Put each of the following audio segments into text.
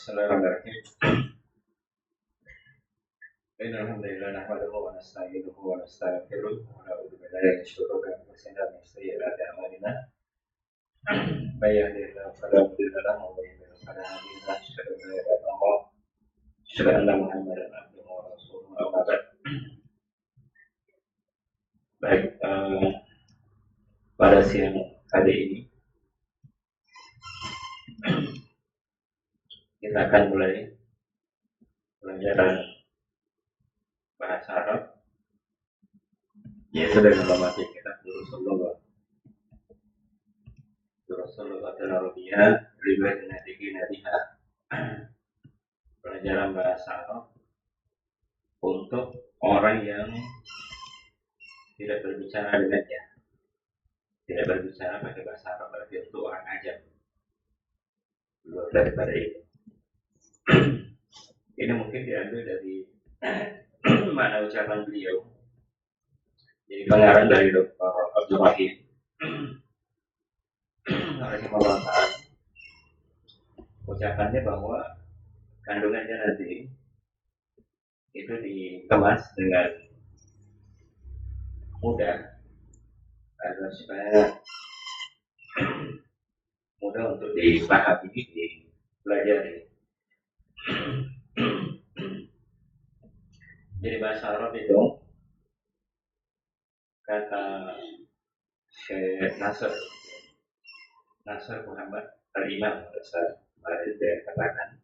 Bismillahirrahmanirrahim. Innal hamdalillah nahmaduhu wa nasta'inuhu wa nastaghfiruh wa na'udzu billahi min shururi anfusina wa min sayyi'ati a'malina. May yahdihillahu fala mudilla lahu wa may yudlil fala hadiya lahu. Asyhadu an la ilaha illallah wa asyhadu anna Muhammadan abduhu wa rasuluhu. Amma ba'd. Baik, pada siang hari ini kita akan mulai pelajaran bahasa Arab, yaitu dengan membaca kitab Durusullah Al-Arabiyah Riwayat Nadiqin Nadiha, pelajaran bahasa Arab untuk orang yang tidak berbicara dengannya, tidak berbicara pakai bahasa Arab, berarti untuk orang ajam. Luar daripada itu. Ini mungkin diambil dari mana ucapan beliau. Jadi pengarang dari Dr. Abdul Rahim ucapannya bahwa kandungannya nanti itu dikemas dengan mudah agar supaya mudah untuk dipahami, dipelajari. Jadi bahasa Arab itu kata Syekh Nasr Muhammad Al-Imam Nasr kemarin dia katakan,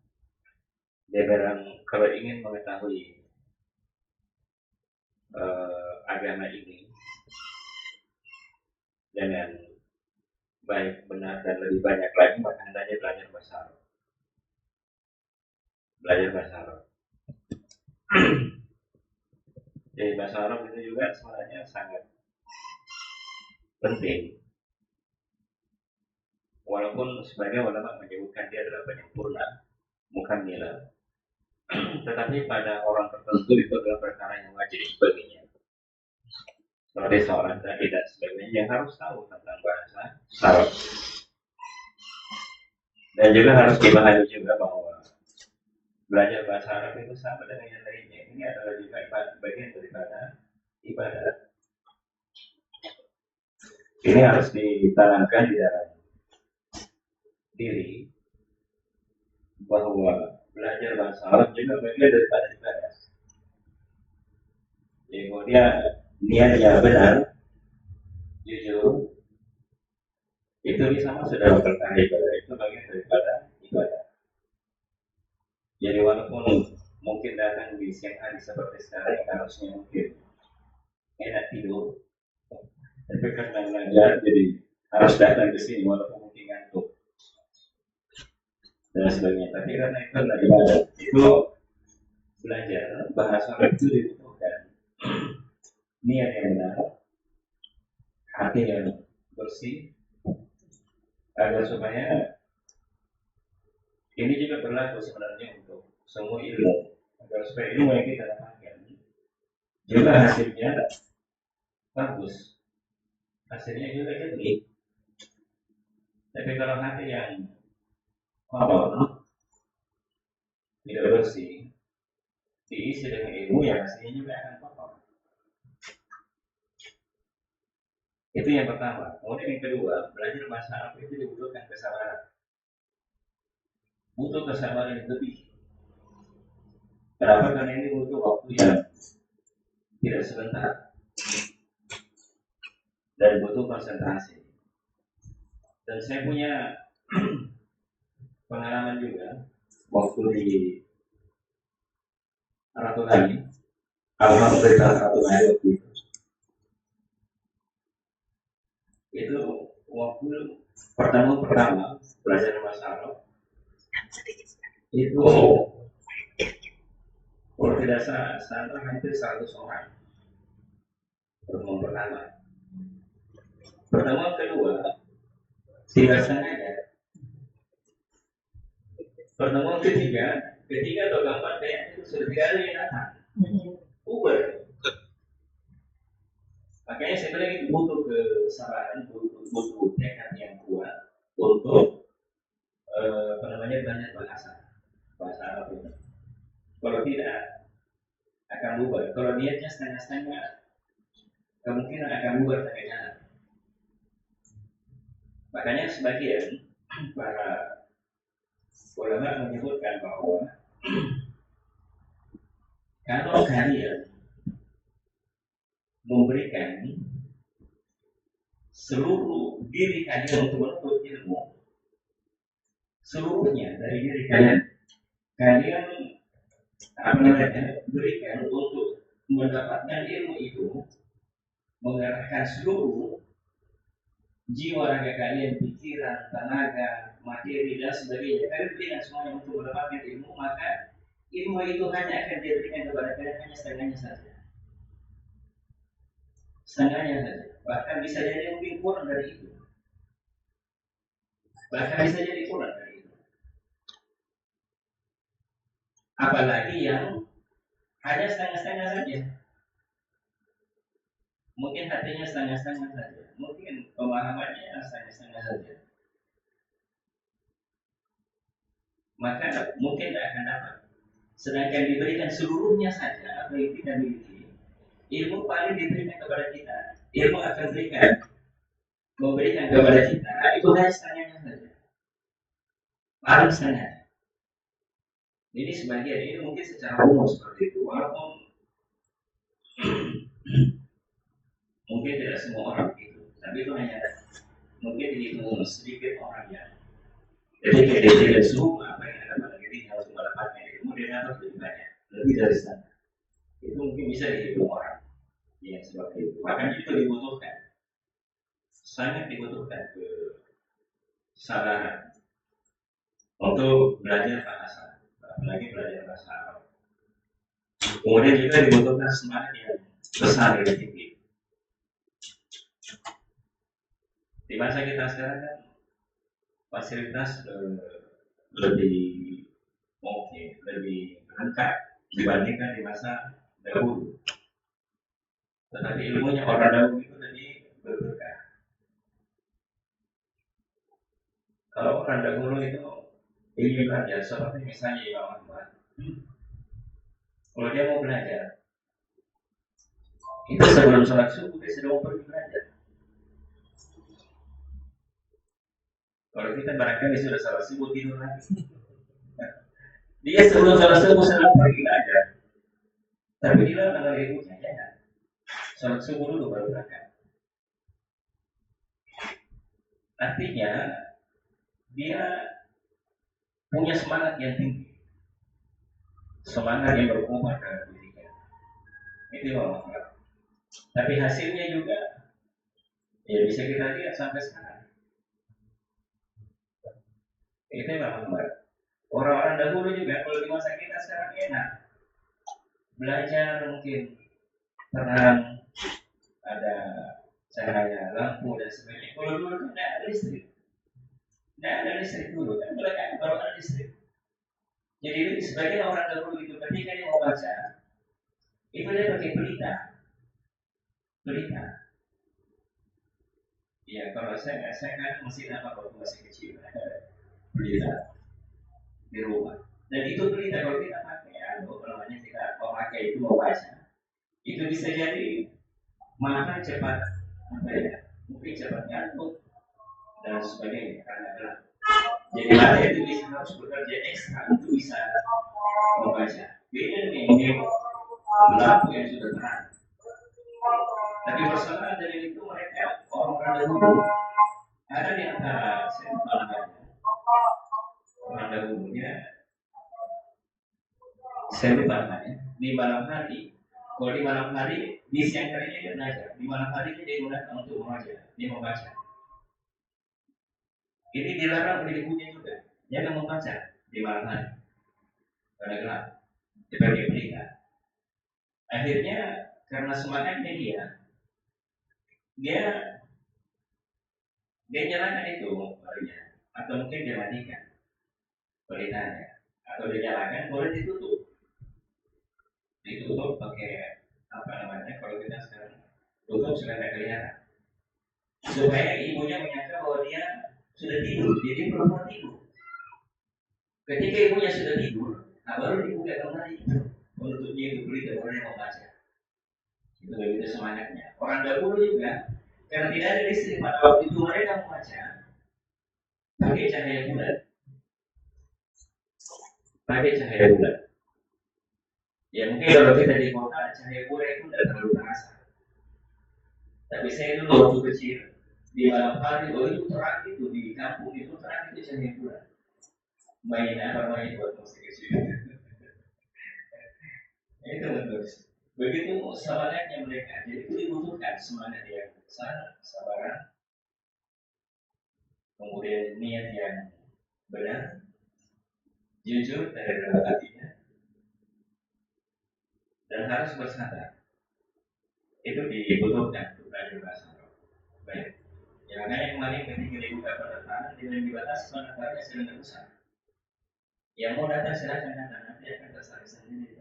dia bilang kalau ingin mengetahui agama ini dengan baik, benar, dan lebih banyak lagi, maka hendaknya belajar bahasa Arab. Belajar bahasa Arab. Jadi bahasa Arab itu juga sebenarnya sangat penting. Walaupun sebagian ulama menyebutkan dia adalah penyempurna, mukammilah, tetapi pada orang tertentu itu adalah perkara yang wajib baginya. Seperti seorang dai dan sebagainya yang harus tahu tentang bahasa Arab. Dan juga harus dipahami juga bahwa belajar bahasa Arab itu sama dengan yang lainnya. Ini adalah juga bagian daripada ibadah. Ini harus ditanamkan di dalam diri bahwa belajar bahasa Arab juga bagian daripada ibadah. Jadi kalau dia niatnya benar, jujur, itu bisa masuk dalam perkara ibadah. Itu bagian daripada ibadah. Jadi walaupun mungkin datang di siang hari seperti sekarang, harusnya mungkin enak tidur, tapi karena belajar jadi harus datang ke sini walaupun mungkin ngantuk dan sebagainya. Tapi karena itu adalah ibadah, itu belajar bahasa Arab itu dibutuhkan niat yang benar, hati yang bersih, agar supaya ini juga berlaku sebenarnya untuk semua ilmu, agar supaya ilmu yang kita dapatkan juga hasilnya bagus, hasilnya juga jadi. Tapi kalau hati yang kotor, tidak bersih, diisi dengan ilmu, yang hasilnya juga akan kotor. Itu yang pertama. Kemudian yang kedua, belajar bahasa Arab itu dibutuhkan kesabaran. Butuh kesabaran yang lebih. Kenapa? Karena ini butuh waktu yang tidak sebentar dan butuh konsentrasi. Dan saya punya pengalaman juga waktu di Ratulani, Alhamdulillah Ratulani waktu itu waktu pertama belajar bahasa Arab itu kalau tidak salah hampir 100 orang pertemuan kedua tidak sengaja, pertemuan ketiga atau keempat itu sudah tidak ada yang datang. Uber. Makanya saya bilang itu butuh kesabaran, butuh tekad yang kuat untuk banyak bahasa. kalau niatnya setengah-setengah, kemungkinan akan bubar tengah jalan. Makanya sebagian para ulama menyebutkan bahwa kalau kalian memberikan seluruh diri kalian untuk menuntut ilmu, seluruhnya dari diri kalian, kalian berikan untuk mendapatkan ilmu itu, mengarahkan seluruh jiwa raga kalian, pikiran, tenaga, materi dan sebagainya, kalian berikan semuanya untuk mendapatkan ilmu, maka ilmu itu hanya akan diberikan kepada kalian hanya setengahnya saja. Setengahnya saja. Bahkan bisa jadi mungkin kurang dari itu. Apalagi yang hanya setengah-setengah saja. Mungkin hatinya setengah-setengah saja. Mungkin pemahamannya setengah-setengah saja. Maka mungkin tidak akan dapat. Sedangkan diberikan seluruhnya saja, apa yang kita miliki, ilmu paling diberikan kepada kita, ilmu akan memberikan kepada kita, itu hanya setengahnya saja. Paling setengah. Ini sebagian, ini mungkin secara umum seperti itu, walaupun mungkin tidak semua orang begitu, tapi itu hanya mungkin dihitung sedikit orang yang jadi dari semua apa yang ada pada diri harus mendapatkan ilmu, dia dapat lebih banyak, lebih dari sana. Itu mungkin bisa dihitung orang yang seperti itu. Bahkan itu dibutuhkan, sangat dibutuhkan kesabaran untuk belajar bahasa, apalagi belajar bahasa Arab. Kemudian juga dibutuhkan semangat yang besar dan tinggi. Di masa kita sekarang kan fasilitas lebih lengkap dibandingkan di masa dahulu. Tetapi ilmunya orang dahulu itu lebih berberkah. Kalau orang dahulu itu ingin belajar, seperti misalnya Imam Ahmad, kalau dia mau belajar, itu sebelum sholat subuh dia sudah mau pergi belajar. Kalau kita barangkali sudah sholat subuh tidur lagi, dia sebelum sholat subuh sudah pergi belajar. Tapi dia kalau ibunya jangan sholat subuh dulu baru berangkat. Artinya dia punya semangat yang tinggi, semangat yang berkobar dalam dirinya. Itu Allah. Tapi hasilnya juga ya bisa kita lihat sampai sekarang. Itu memang baik. Orang-orang dahulu juga kalau di masa kita sekarang enak belajar, mungkin terang, ada cahaya lampu dan sebagainya. Kalau dulu kan tidak ada listrik dulu kan, baru ada listrik. Jadi sebagian orang dahulu itu ketika dia mau baca, itu dia pakai pelita. Ya kalau saya kan masih apa waktu masih kecil, pelita di rumah. Dan itu pelita kalau kita pakai, kalau hanya kita mau pakai itu mau baca, itu bisa jadi maka cepat mungkin cepat ngantuk dan sebagainya karena gelap. Jadi mata itu bisa harus bekerja ekstra untuk bisa membaca. Beda dengan lampu yang sudah terang. Tapi persoalan dari itu mereka orang-orang dahulu ada di antara orang dahulunya saya lupa namanya. Di malam hari, kalau di malam hari di siang harinya dia belajar, di malam hari dia gunakan untuk membaca. Ini dilarang oleh ibunya juga, jangan membaca di malam hari karena gelap, dipakai pelita. Akhirnya karena semangatnya dia nyalakan itu harinya, atau mungkin dia matikan pelitanya, atau dia nyalakan boleh ditutup pakai apa namanya kalau kita sekarang tutup supaya tidak kelihatan, supaya ibunya menyangka bahwa dia sudah tidur, jadi perempuan tidur. Ketika ibunya sudah tidur, baru dibuka kembali itu menutupnya itu pelita, baru dia membaca. Itu begitu semangatnya. Orang dahulu juga, karena tidak ada listrik pada waktu itu mereka membaca pakai cahaya bulan. Pakai cahaya bulan. Ya mungkin kalau kita di kota cahaya bulan itu tidak terlalu terasa. Tapi saya dulu waktu kecil di malam hari itu terang itu di kampung itu terang itu cahaya bulan. Main apa main buat musik kecil. Itu betul. Begitu semangatnya mereka. Jadi itu dibutuhkan semangat yang besar, kesabaran, kemudian niat yang benar, jujur dari dalam hatinya, dan harus bersabar. Itu dibutuhkan untuk belajar bahasa Arab. Baik. Ya, makanya kemarin ketika dibuka pendaftaran dengan dibatasi pendaftarannya sedang berusaha. Yang mau datang silakan datang, nanti akan tersaring sendiri.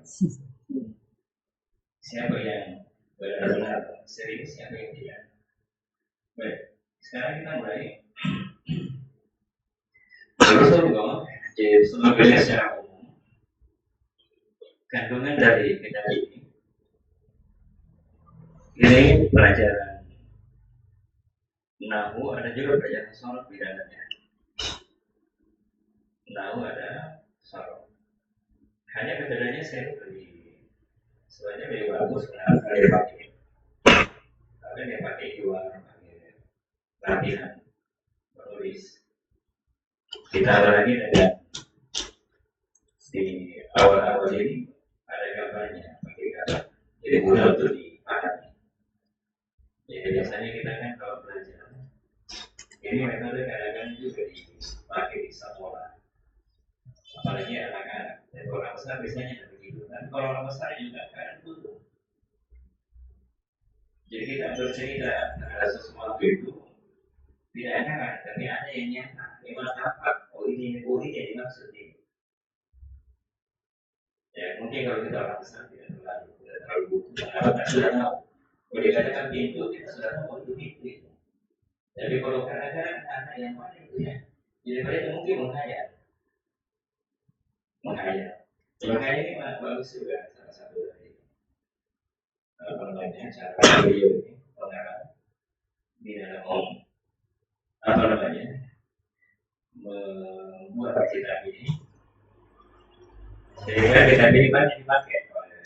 Siapa yang benar-benar serius, siapa yang tidak. Baik. Sekarang kita mulai. Sebagainya secara umum, kandungan dari kitab ini pelajaran Nahu, ada juga pelajaran sorot di dalamnya. Nahu ada sorot. Hanya bedanya saya lebih sebenarnya lebih bagus kenapa dia pakai. Karena dia pakai dua latihan menulis. Ditambah lagi dengan di awal-awal ini ada gambarnya pakai gambar. Jadi mudah untuk dipahami. Jadi biasanya kita kan kalau belajar ini metode kadang-kadang juga dipakai di sekolah, apalagi anak-anak. Dan orang besar biasanya tidak begitu. Dan kalau orang besar juga kadang butuh. Jadi kita bercerita terhadap sesuatu itu tidak nyata, tapi ada yang nyata. Memang apa? Oh ini yang dimaksud ini. Ya mungkin kalau kita orang besar tidak terlalu butuh. Karena kita sudah tahu. Kalau dikatakan pintu, kita sudah tahu itu pintu. Jadi kalau kadang-kadang anak yang mana itu ya, jadi mereka mungkin menghayal. Menghayal ini bagus juga salah satu dari namanya cara beliau ini pengarang di dalam membuat kitab ini. Sehingga kitab ini banyak dipakai oleh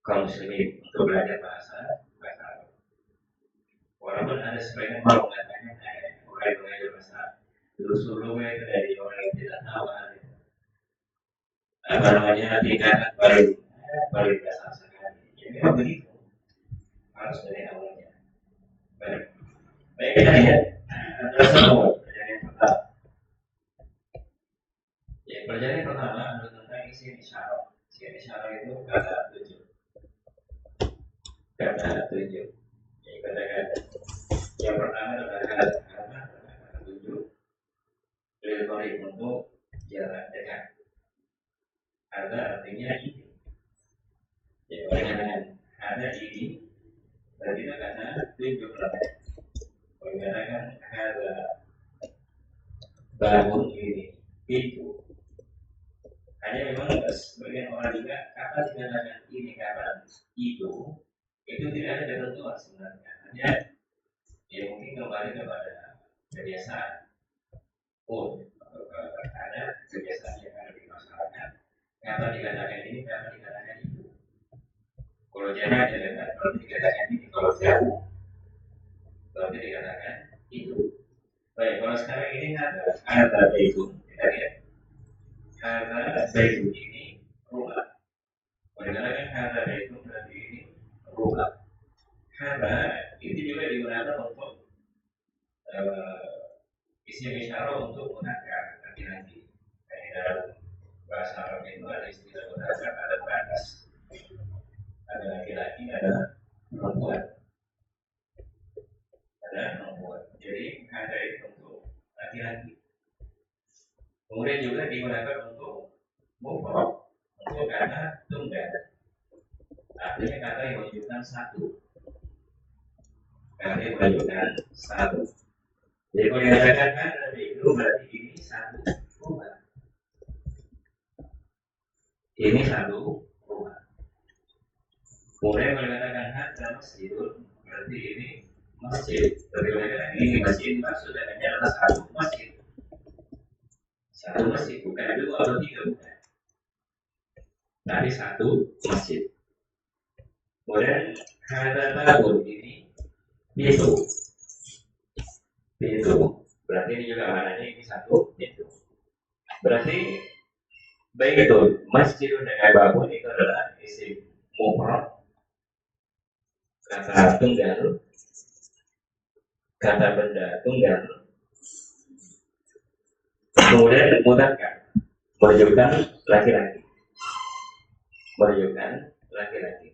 kaum muslimin untuk belajar bahasa Arab. Walaupun ada sebagian orang mengatakan orang yang belajar bahasa dulu-dulunya itu dari orang yang tidak tahu apa namanya tingkatan paling dasar sekali. Jadi memang begitu. Harus dari awalnya. Baik kita lihat. Ada semua perjanjian pertama. Ya, perjanjian pertama adalah tentang isi isyarat. Isi isyarat itu kata tujuh. Jadi kata-kata. Yang pertama adalah kata tujuh. Delivery untuk jarak dekat. Ada artinya ini. Jadi dengan ada ini, berarti itu kata tujuh. Mengatakan ada bangun ini itu. Hanya memang sebagian orang juga kapan dikatakan ini kapan itu tidak ada ketentuan sebenarnya. Hanya dia mungkin kembali kepada kebiasaan. Ada kebiasaan yang ada di masyarakat. Kapan dikatakan ini, kapan dikatakan itu. Kalau jarak ada dekat, berarti dikatakan ini. Kalau jauh, berarti dikatakan itu. Baik, kalau sekarang ini ada itu, kita lihat. Ada itu ini rumah. Kalau dikatakan ada itu berarti ini rumah. Karena itu juga digunakan untuk isim isyarat untuk menakar laki-laki. Dalam bahasa Arab itu ada istilah menakar, ada batas. Ada laki-laki, ada perempuan. Jadi ada itu untuk laki-laki. Kemudian juga digunakan untuk mufrad, untuk kata tunggal. Artinya kata yang menunjukkan satu. Kata yang menunjukkan satu. Jadi kalau dikatakan kata itu berarti ini satu rumah. Ini satu rumah. Kemudian mengatakan hadza masjidun, berarti ini masjid. Berarti mengatakan ini masjid maksudnya adalah satu masjid. Satu masjid bukan dua atau tiga bukan. Tapi satu masjid. Kemudian hadza babun ini pintu. Pintu. Berarti ini juga maknanya ini satu pintu. Berarti baik itu masjidun dengan babun itu adalah isim mufrad, kata tunggal, kata benda tunggal, kemudian mudzakkar, menunjukkan laki-laki, menunjukkan laki-laki.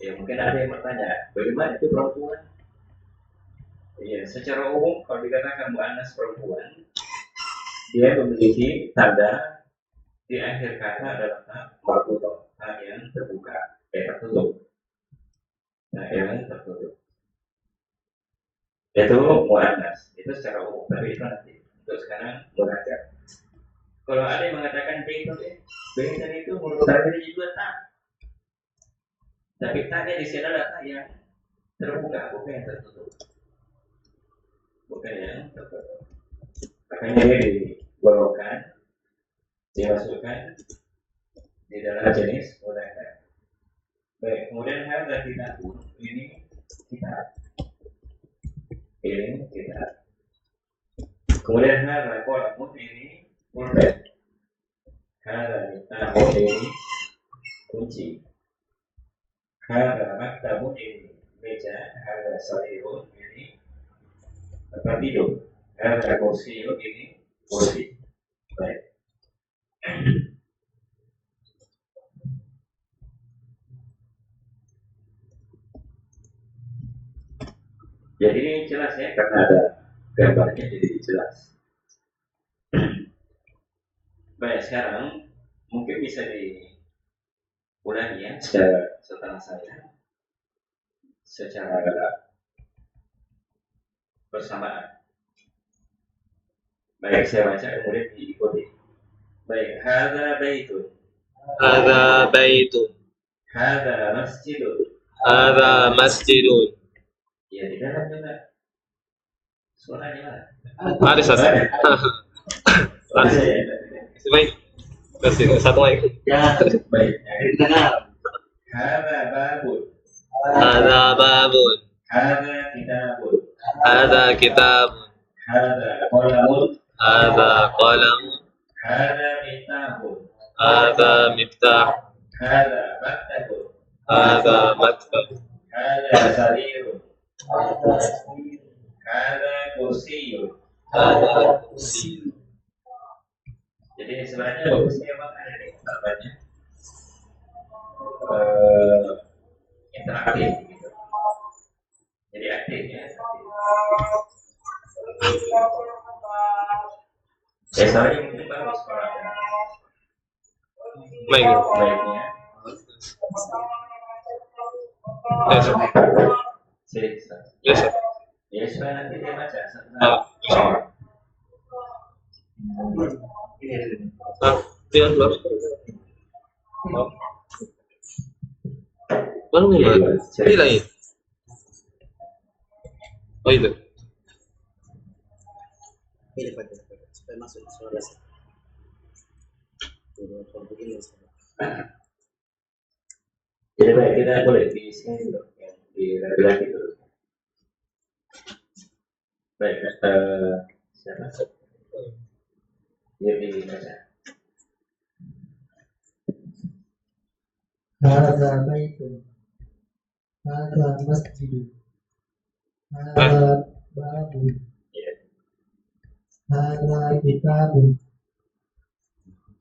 Ya mungkin ada yang bertanya, bagaimana itu perempuan? Ya secara umum kalau dikatakan muannas perempuan, dia memiliki tanda di akhir kata adalah marbutoh, yang terbuka, tertutup, yang tertutup. Itu muannas, itu secara umum, tapi itu nanti. Untuk sekarang mudzakkar. Kalau ada yang mengatakan baitan itu menurut saya juga tak. Tapi taknya di sini adalah tak yang terbuka, bukan yang tertutup. Bukan yang tertutup. Makanya dia digolongkan, dimasukkan di dalam jenis mudzakkar. Baik, kemudian hadza kitabun, ini kitab. Ini kitab. Kemudian hadza qalamun, ini pulpen. Hadza kitabun, ini kunci. Hadza maktabun, ini meja. Hadza sarirun, ini tempat tidur. Hadza kursiun, ini kursi. Baik. Jadi ini jelas ya, karena ada gambarnya jadi jelas. Baik, sekarang mungkin bisa diulangi ya setelah saya secara bersamaan. Baik, saya baca kemudian diikuti. Baik, hadza baitun. Hadza baitun. Hadza masjidun. Hadza masjidun. Ya, di dalam juga suaranya Ada satu. Baik. Kasih satu lagi. ya, baik. Hadza babun. Hadza babun. Hadza kitabun. Hadza kitabun. Hadza qalamun. Hadza qalamun. Hadza miftahun. Hadza miftah. Hadza maktabun. Hadza maktab. Hadza sarirun. Hadza kursiyun. Hadza kursi. Jadi sebenarnya bagusnya memang ada di gambarnya interaktif gitu. Jadi aktif ya. Soalnya mungkin bagus kalau ada Baik. baiknya. Yes. Sih, Yes. ya supaya nanti dia baca satu. Dia belum. Baru nih, Mbak. Ini lagi. Oh itu. Ini pakai supaya masuk suara saya. Begini. Jadi baik, kita boleh di sini dulu, yang di laki-laki dulu. Baik, siapa? Dia dibaca. Hadza baitun. Hadza masjidun. Hadza babun. Hadza kitabun.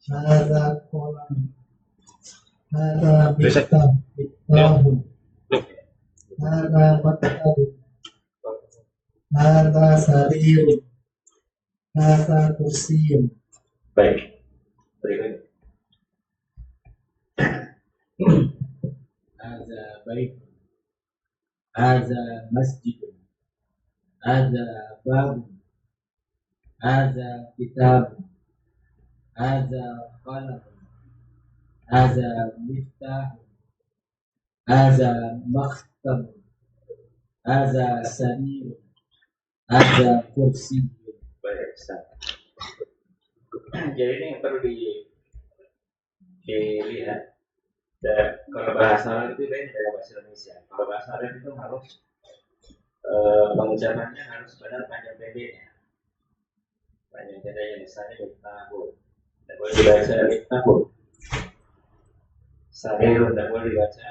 Hadza qalamun. Hadza miftahun. Hadza maktabun. Hadza sarirun. Hadza kursiyun. Baik, berikutnya. Hadza baitun. Hadza masjidun. Hadza babun. Hadza kitabun. Hadza qalamun. Hadza miftahun. Hadza maktab. Hadza sarir. Hadza kursi. Baik, Ustaz. Jadi ini yang perlu dilihat. Dan kalau bahasa Arab itu lain dari bahasa Indonesia. Kalau bahasa Arab itu harus pengucapannya harus benar panjang pendeknya. Panjang pendeknya misalnya miftahul, tidak boleh dibaca miftahul. Sarirun tidak boleh dibaca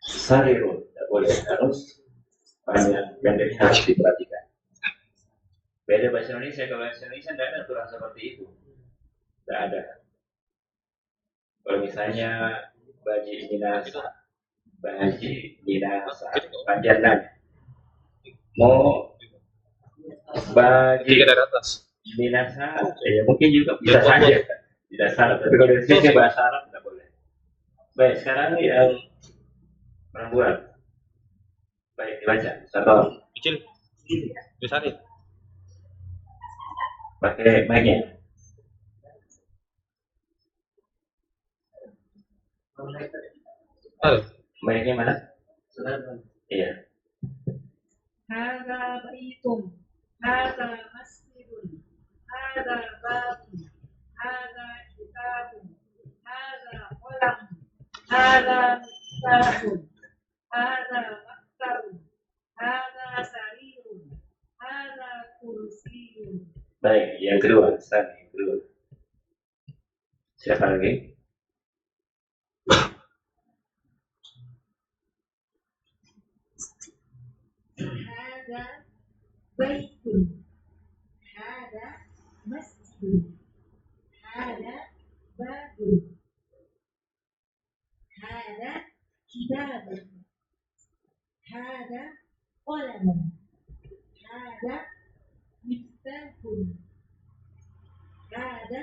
sarirun, tidak boleh, harus panjang pendeknya harus diperhatikan. Beda bahasa Indonesia, kalau bahasa Indonesia tidak ada aturan seperti itu, tidak ada. Kalau misalnya baji binasa, panjangan mau bagi Tiga dari atas. binasa, ya mungkin juga bisa saja kan, tidak salah. Tapi kalau dari sisi bahasa Arab tidak boleh. Baik, sekarang yang perempuan, baik dibaca satu Kecil. Besarin. pakai mic-nya. Halo. Mic-nya mana? Iya. هذا بيت هذا مسجد هذا باب هذا كتاب هذا قلم هذا مفتاح هذا مكتب هذا سرير هذا كرسي. Baik, yang kedua, Ustaz, yang kedua. Siapa lagi? هذا بيت هذا مسجد هذا باب هذا كتاب هذا قلم هذا مفتاح هذا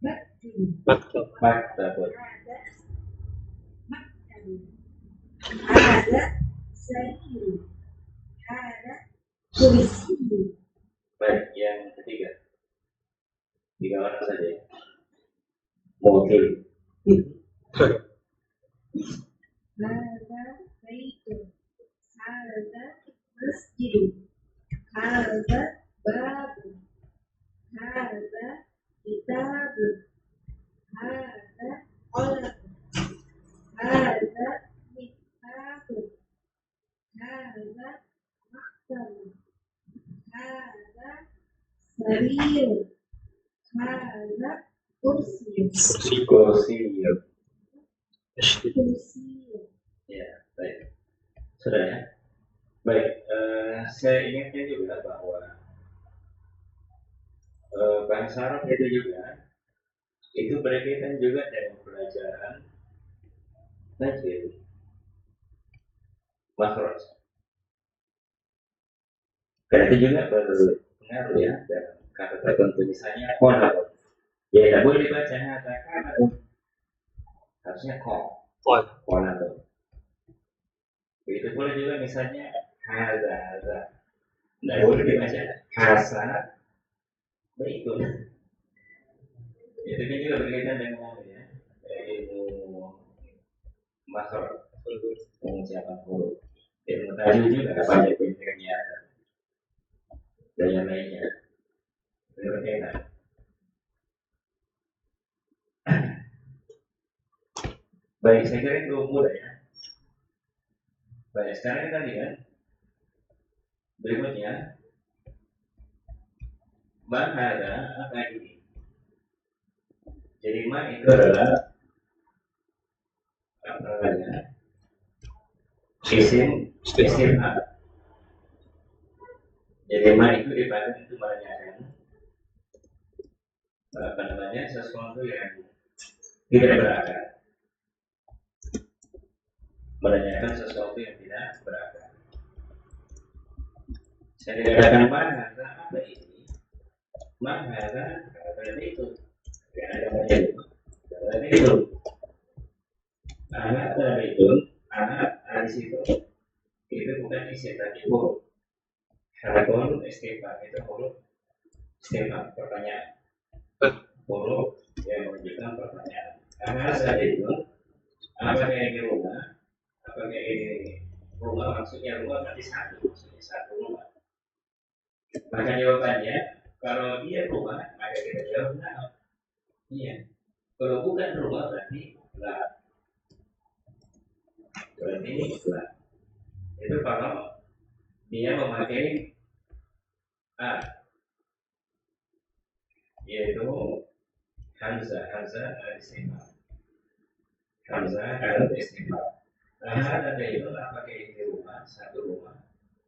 مكتب Maktab. Maktab. هذا مكتب هذا سرير هذا كرسي. Baik, yang ketiga. 3 orang saja. Mungkin. هذا بيت هذا مسجد هذا باب هذا كتاب هذا قلم هذا مفتاح هذا مكتب هذا سرير هذا كرسي Kursi. كرسي. Ya, baik. Sudah ya. Baik, saya ingatkan juga bahwa bahasa Arab itu juga itu berkaitan juga dengan pelajaran tajwid, makhraj. Dan itu juga berpengaruh ya dalam kata tertentu, misalnya qala. Ya tidak boleh dibaca kata harusnya qala. Begitu pula juga misalnya hadza. Tidak boleh dibaca hasa. Begitu. Itu kan juga berkaitan dengan ya, ilmu makhraj, pengucapan huruf. Ilmu tajwid juga banyak pentingnya dan yang lainnya. Berkaitan. Baik, saya kira itu mudah ya. Baik, sekarang kita lihat berikutnya. Ma hada apa ini? Jadi ma itu adalah apa namanya? Isim A. Jadi ma itu dipakai untuk menanyakan apa namanya sesuatu yang tidak berakar. Menanyakan sesuatu yang tidak berakar. Saya dikatakan mana apa ini? Mana kata itu? Tidak ada macam itu. Kata itu. Anak dari itu, anak dari situ. Itu bukan isi tapi huruf. Harapun istighfar itu huruf istighfar pertanyaan. Huruf yang menunjukkan pertanyaan. Anak dari itu, Apakah ini rumah? Apakah ini rumah? Maksudnya rumah berarti satu, maksudnya satu rumah. Maka jawabannya, kalau dia rumah, maka kita jawab nah. Iya. Kalau bukan rumah berarti lah. Berarti lah. Itu kalau dia memakai a, yaitu hamzah al-istifham. Hamzah al-istifham. Nah, ada itu apakah ini rumah, satu rumah?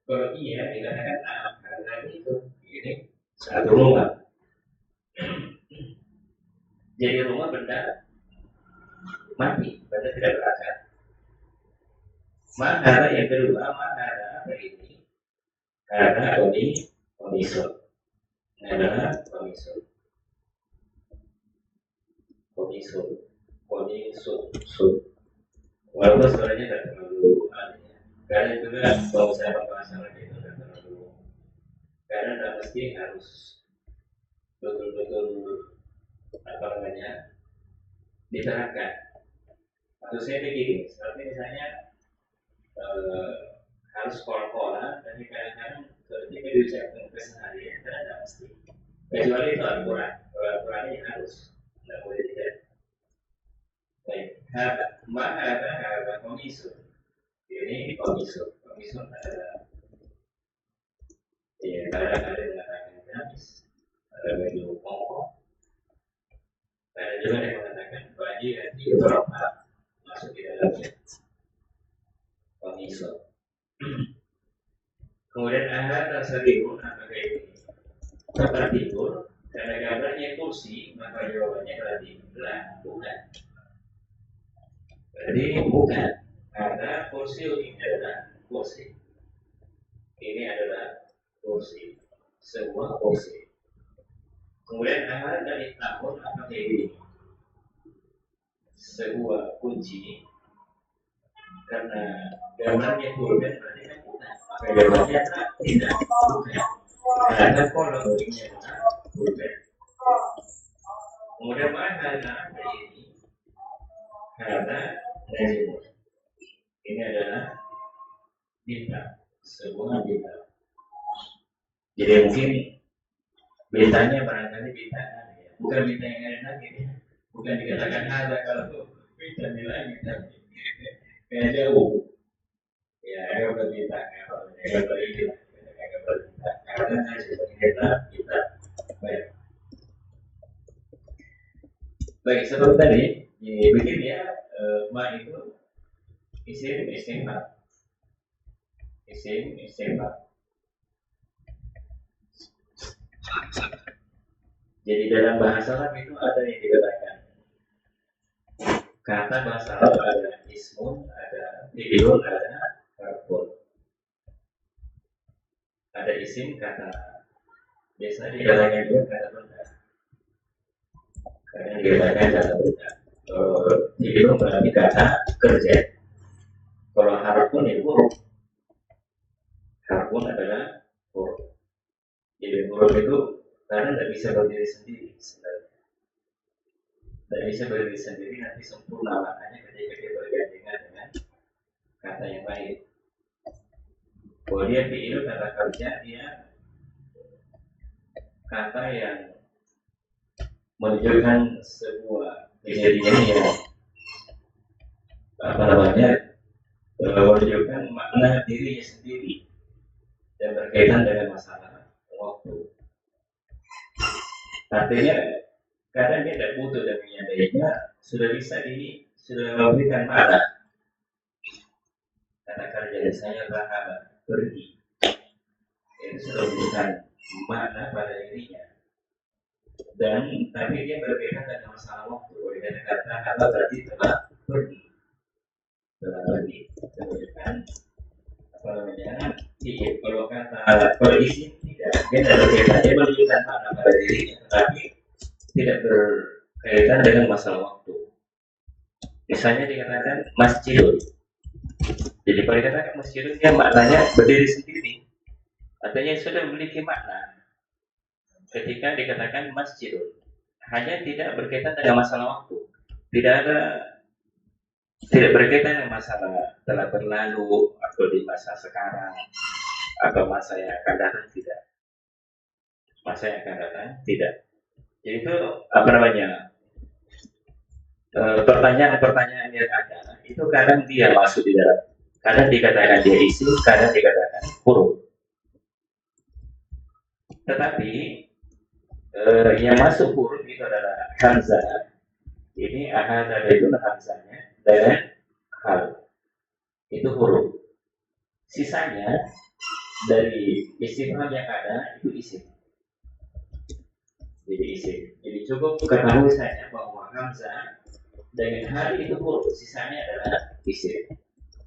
Kalau iya, dikatakan nah, karena itu ini satu rumah. Jadi rumah benda mati, benda tidak berakar. Mana yang kedua, mana apa ini? Karena komisul. Adalah komisul. Walaupun sebenarnya tidak terlalu aneh. Karena juga kalau saya pembahasan itu tidak terlalu. Karena tidak mesti harus betul-betul apa namanya diterapkan. Maksud saya begini, seperti misalnya harus pola-pola dan kadang-kadang ketika diucapkan keseharian karena tidak mesti. Kecuali itu Al-Quran, kalau Al-Qurannya harus, tidak boleh tidak. Baik, mana ada komisul. Ini komisul adalah ya kadang-kadang mengatakan habis, ada baju pokok. Ada juga yang mengatakan baju yang diberapa masuk di dalamnya komisul. Kemudian ada tasarifun apakah ini tempat tidur karena gambarnya kursi maka jawabannya berarti bukan. Jadi bukan karena kursi ini adalah kursi. Ini adalah kursi, sebuah kursi. Kemudian ada dari tahun apakah ini sebuah kunci karena gambarnya pulpen berarti kan bukan. Maka jawabannya tidak bukan. Karena kolomnya pulpen. Kemudian mana ini? Karena najmun. Ini adalah bintang, sebuah bintang. Jadi mungkin bintangnya barangkali bintang ya. Bukan bintang yang ada lagi ya. Bukan dikatakan ada kalau bintang lagi tapi kayak jauh. Ya, ada bintang ada bintang. Karena kita baik seperti tadi begini ya, ma itu isim jadi dalam bahasa Arab itu ada yang dikatakan kata bahasa Arab ada ismun, ada fi'ilun, ada harfun. Ada isim kata biasanya dikatakan juga kata benda. Karena dikatakan kata benda. Fi'ilun berarti kata kerja. Kalau harfun itu huruf. Harfun adalah huruf. Jadi huruf itu karena tidak bisa berdiri sendiri sebenarnya. Tidak bisa berdiri sendiri nanti sempurna maknanya ketika dia bergandengan dengan kata yang lain. Kalau dia fi'il kata kerja dia kata yang menunjukkan sebuah kejadian yang apa namanya menunjukkan makna dirinya sendiri dan berkaitan dengan masalah waktu. Artinya kadang dia tidak butuh dan menyadarinya sudah memberikan makna. Kata kerja saya berapa pergi itu sudah memberikan makna pada dirinya. Dan tapi dia berkaitan dengan masalah waktu. Oleh karena kata berarti telah pergi. Kemudian apa namanya? Kalau kata perisim tidak, dia tidak berkaitan. Dia menunjukkan makna pada dirinya, tetapi tidak berkaitan dengan masalah waktu. Misalnya dikatakan masjid. Jadi kalau dikatakan masjid dia maknanya berdiri sendiri. Artinya sudah memiliki makna. Ketika dikatakan masjid, hanya tidak berkaitan dengan masalah waktu. Tidak ada tidak berkaitan dengan masalah telah berlalu atau di masa sekarang atau masa yang akan datang, tidak. Masa yang akan datang tidak. Jadi itu apa namanya, pertanyaan-pertanyaan yang ada itu kadang dia masuk di dalam, kadang dikatakan dia isim, kadang dikatakan huruf. Tetapi yang masuk huruf itu adalah hamzah. Ini ahadzah itu hamzahnya dengan hal itu huruf. Sisanya dari istifham yang ada itu isim. Jadi isim. Jadi cukup ketahui saja bahwa hamzah dengan hal itu huruf. Sisanya adalah isim.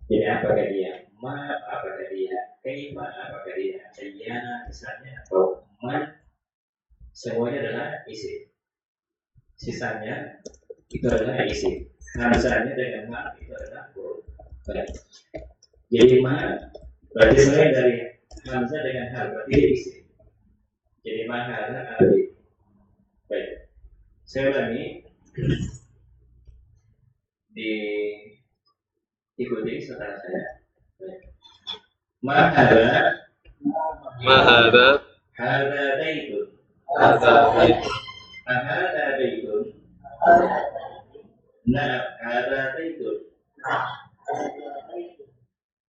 Jadi apakah dia ma, apakah dia kaifa, apakah dia ayyana misalnya, atau man, semuanya adalah isim. Sisanya itu adalah isim. Hamzahnya dengan ma itu adalah huruf. Baik. Jadi ma berarti selain dari hamzah dengan hal berarti dia isim. Jadi ma hal alif. Baik. Saya ulangi. Ikuti setelah saya. Ma hada hada baitun. Hada baitun. Nah, hada baitun.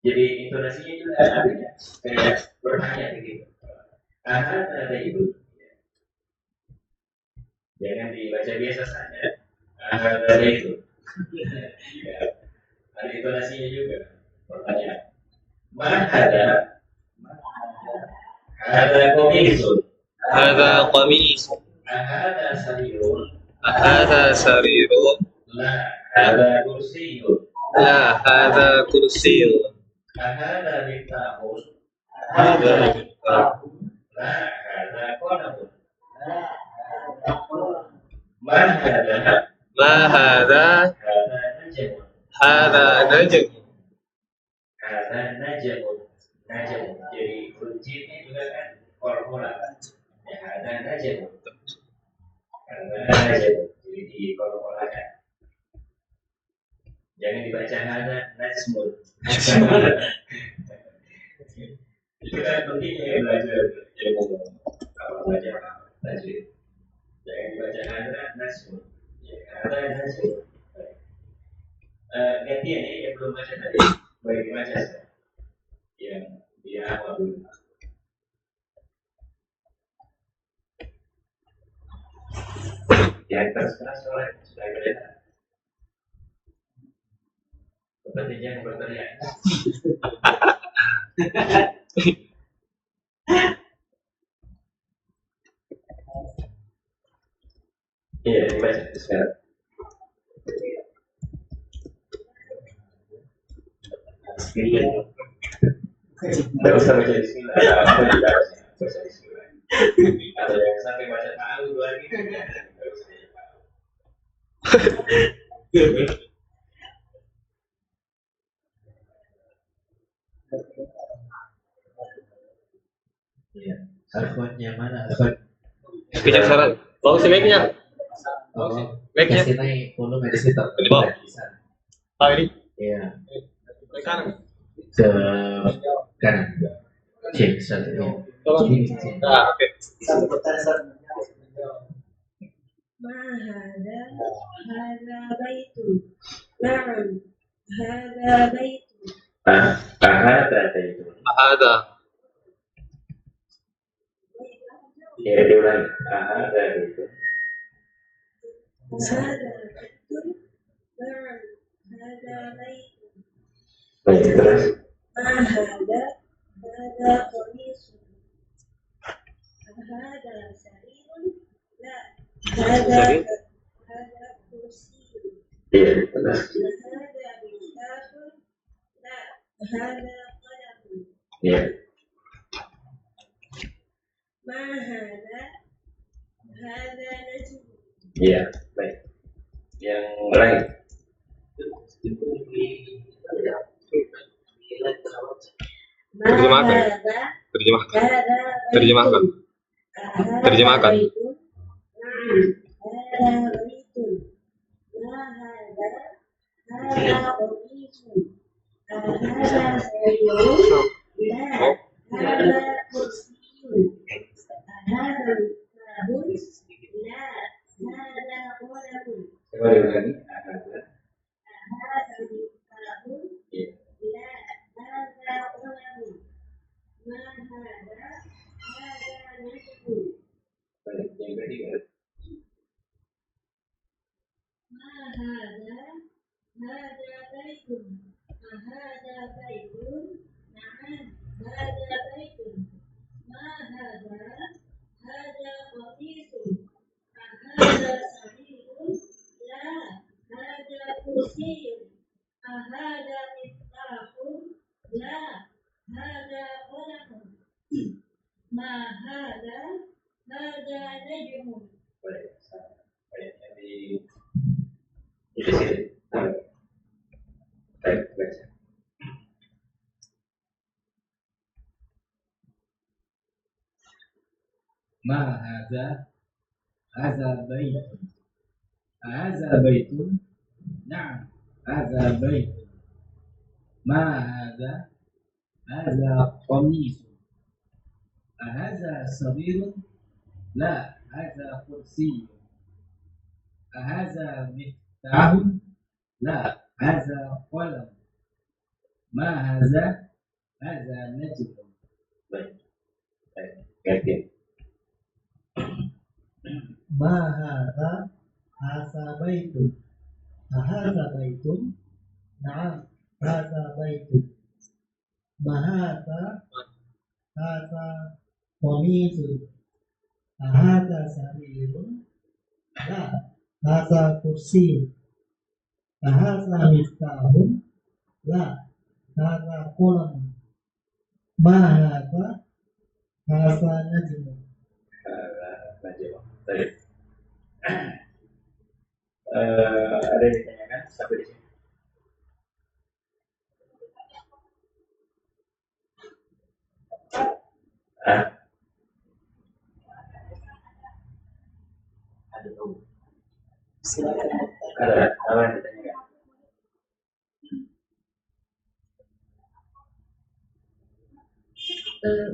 Jadi intonasinya juga artinya kayak bertanya begitu. Hada baitun. Jangan dibaca biasa saja. Hada baitun. Ada intonasinya juga. Pertanyaan. Ma hada qamisun. Hadza qamisun. Ahada sarirun. Hadza sarirun. La hada kursiyun. La hadza kursiyyun. Ahada miftahun. Hadza miftahun. La hada qalamun. Ma hada Ma hadza hada najmun. hadza najm. Hada najmun. Najmun. Jadi kuncinya juga kan formula. Ya, hada najmun. Hada najmun. Jadi di formulakan. Jangan dibaca hada najmun. Itu kan pentingnya belajar ilmu apa belajar tajwid. Jangan dibaca hada najmun. Ya, hada najmun. Gantian ya, yang belum baca tadi, baik dibaca saja. Yang dia awal dulu. Yang keras-keras oleh sudah kelihatan. Seperti yang berteriak. Iya, dibaca sekarang. Tidak usah baca bismillah. Apa tidak usah baca bismillah. Atau jangan sampai baca tahu lagi. Tidak usah tahu. Iya. Alfanya mana? Alfan. Kejap saran. Bawa si mic-nya. Oh, Mic-nya. kasih naik volume di situ. Di bawah. Ah ini. Iya. Mic kanan. Ke kanan. Cek satu ini. Tolong. Ini cek. Ah, oke. ما هذا هذا بيت نعم هذا بيت Ahada itu. Ada. Ya, diulangi. Ahada itu. هذا بيت نعم هذا بيت Baik, terus. ما هذا هذا قميص هذا سرير لا هذا كرسي Iya, terus. هذا مفتاح لا هذا قلم Iya. ما هذا هذا نجم Iya, baik. Yang lain. ما Terjemahkan. هذا Terjemahkan. هذا Terjemahkan. هذا Terjemahkan. بيت. نعم هذا بيت ما هذا هذا قميص أهذا سرير لا هذا كرسي أهذا كتاب لا هذا قلم Coba diulangi. هذا كتاب لا هذا قلم ما هذا نجم Baik, yang ketiga. ما هذا بيت أهذا بيت نعم هذا بيت ما هذا قميص أهذا سرير لا هذا كرسي أهذا مفتاح لا هذا قلم ما هذا نجم Baik, baik, di sini. Baik, baca. ما هذا بيت هذا بيت نعم هذا بيت ما هذا قميص أهذا سرير لا هذا كرسي أهذا مفتاح لا هذا قلم ما هذا نجم Baik, baik, gantian. ما هذا بيت أهذا بيت نعم هذا بيت ما هذا قميص أهذا سرير لا هذا كرسي أهذا مفتاح لا هذا قلم ما هذا نجم Baik. Ada yang ditanyakan sampai di sini? Ada apa yang ditanyakan?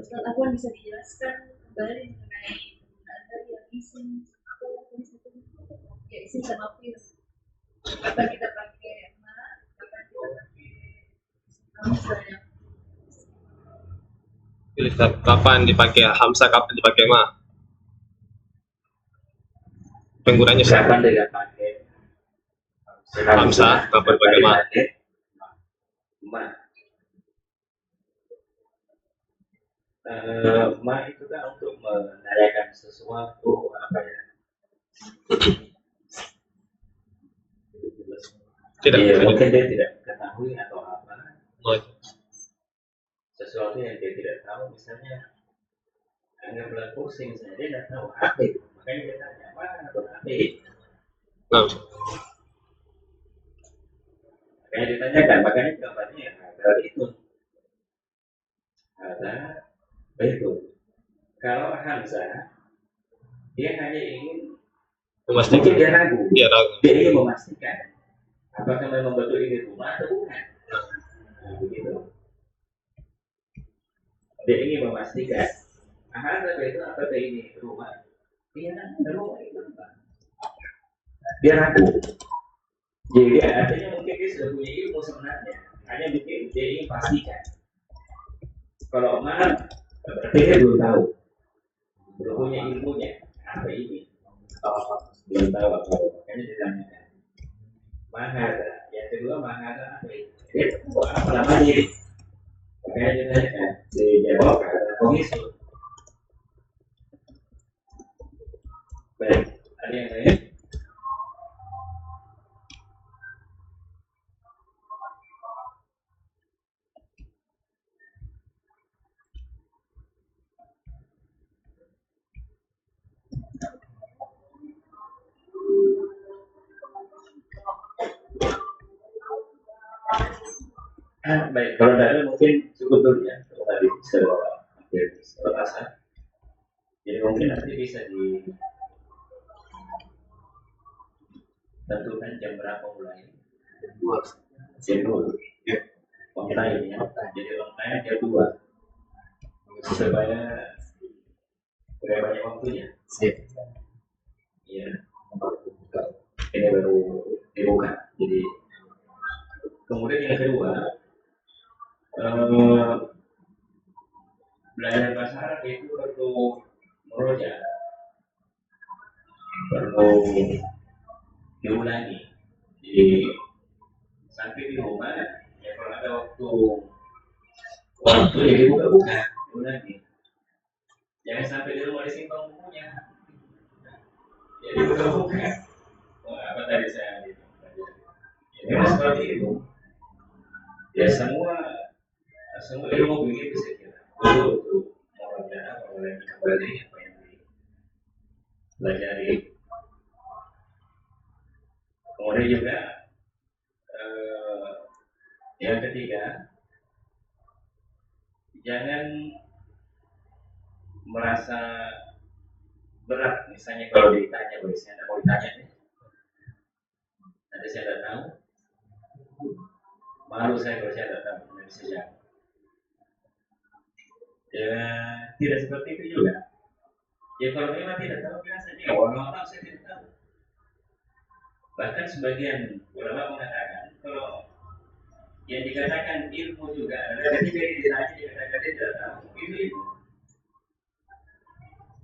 Ustaz Afwan bisa dijelaskan kembali mengenai penggunaan dari yang isim ya isim sama fi'il. Kapan kita pakai ma, kapan kita pakai hamzah yang Kapan dipakai hamzah, kapan dipakai ma? Penggunanya siapa? Kapan tidak pakai Hamzah, kapan pakai ma? Ma. Ma itu kan untuk menanyakan sesuatu apa ya? Tidak. Ya, mungkin dia tidak ketahui atau apa. Oh, Sesuatu yang dia tidak tahu, misalnya anggaplah pusing, misalnya dia tidak tahu apa itu, makanya dia tanya mana atau apa itu. nah, Makanya ditanyakan, makanya jawabannya ada itu. Ada itu. Kalau Hamzah, dia hanya ingin memastikan. mungkin dia ragu, Iya, tahu. dia ingin memastikan apakah memang betul ini rumah atau bukan. Nah, begitu. Dia ingin memastikan, Hamzah itu apakah ini rumah? Dia rumah itu apa? Dia ragu. Jadi artinya mungkin dia sudah punya ilmu sebenarnya, hanya mungkin dia ingin pastikan. Kalau mana berarti dia belum tahu, belum punya ilmunya apa ini, belum tahu apa, makanya ditanyakan. Mahada, yang kedua mahada apa ini? Dia tahu apa namanya ini, makanya ditanyakan, dijawab ada komisu. Baik, ada yang lain? Baik, kalau tidak ada mungkin cukup dulu ya, kalau tadi selesai. Jadi mungkin nanti bisa ditentukan jam berapa mulai. Jadi dulu, online ya. Jadi online jam 2 supaya banyak waktunya. Sip. Iya. Ini baru dibuka. Jadi kemudian yang kedua, belajar bahasa Arab itu perlu meroja, perlu diulangi. Jadi sampai di rumah, ya kalau ada waktu ya dibuka-buka, diulangi. Jangan sampai di rumah disimpan bukunya. Ya dibuka-buka. Apa tadi saya gitu. Ya seperti itu. Ya semua ilmu begitu saya kira. Untuk meroja, mengulangi kembali apa yang dipelajari. Kemudian juga yang ketiga, jangan merasa berat. Misalnya kalau ditanya, saya tidak mau ditanya nih, nanti saya tidak tahu, malu saya kalau saya tidak tahu, tidak bisa jawab. Ya tidak seperti itu juga. Ya kalau memang tidak tahu, bilang saja, walau tahu saya tidak tahu. Bahkan sebagian ulama mengatakan kalau yang dikatakan ilmu juga adalah ketika ditanya dikatakan dia tidak tahu, itu ilmu.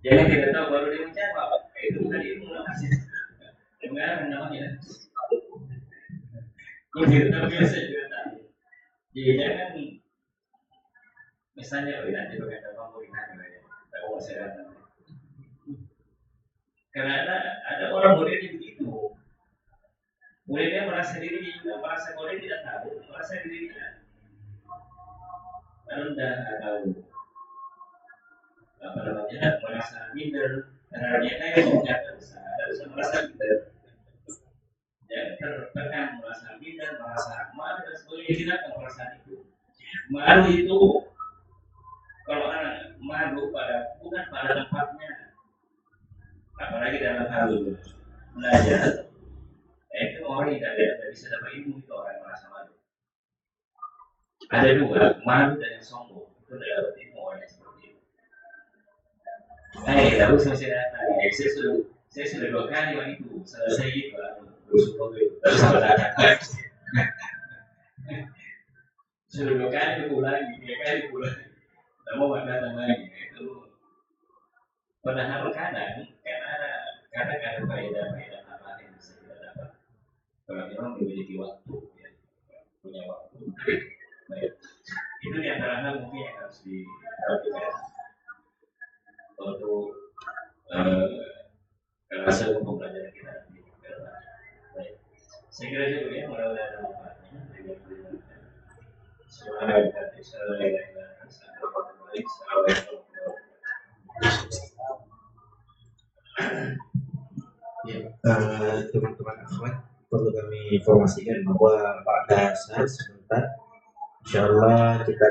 Jangan tidak tahu baru dia menjawab, itu bukan ilmu namanya. Dengar namanya. Kalau tidak tahu biasa juga tahu. Jadi jangan misalnya nanti berkata kamu ditanya, tahu masih ada. Karena ada orang model yang begitu. Kemudian dia merasa dirinya juga merasa kalau dia tidak tahu, merasa dirinya rendah atau apa namanya, merasa minder. Karena dia kayak tidak usah merasa minder. Jangan tertekan, merasa minder, merasa malu dan sebagainya. Tidak akan perasaan itu. Malu itu kalau anak malu bukan pada tempatnya, apalagi dalam hal belajar. Itu orang yang tidak bisa dapat ilmu, itu orang yang merasa malu. Ada dua, malu dan yang sombong. Itu tidak dapat ilmu orang yang seperti itu. Lalu saya datang, saya sudah 2 kali waktu itu selesai itu, bersyukur itu. Lalu saya datang, sudah 2 kali ulangi, 3 kali ulangi. Tak mau datang lagi. Itu padahal kadang ada faedah apa yang bisa kita dapat. Kalau memang memiliki waktu, ya, punya waktu, baik. Itu di antara hal mungkin yang harus diperhatikan untuk hasil pembelajaran kita nanti. Baik. Saya kira itu ya, mudah-mudahan ada manfaatnya. Teman-teman akhwat, perlu kami informasikan bahwa pada saat sebentar, insyaallah kita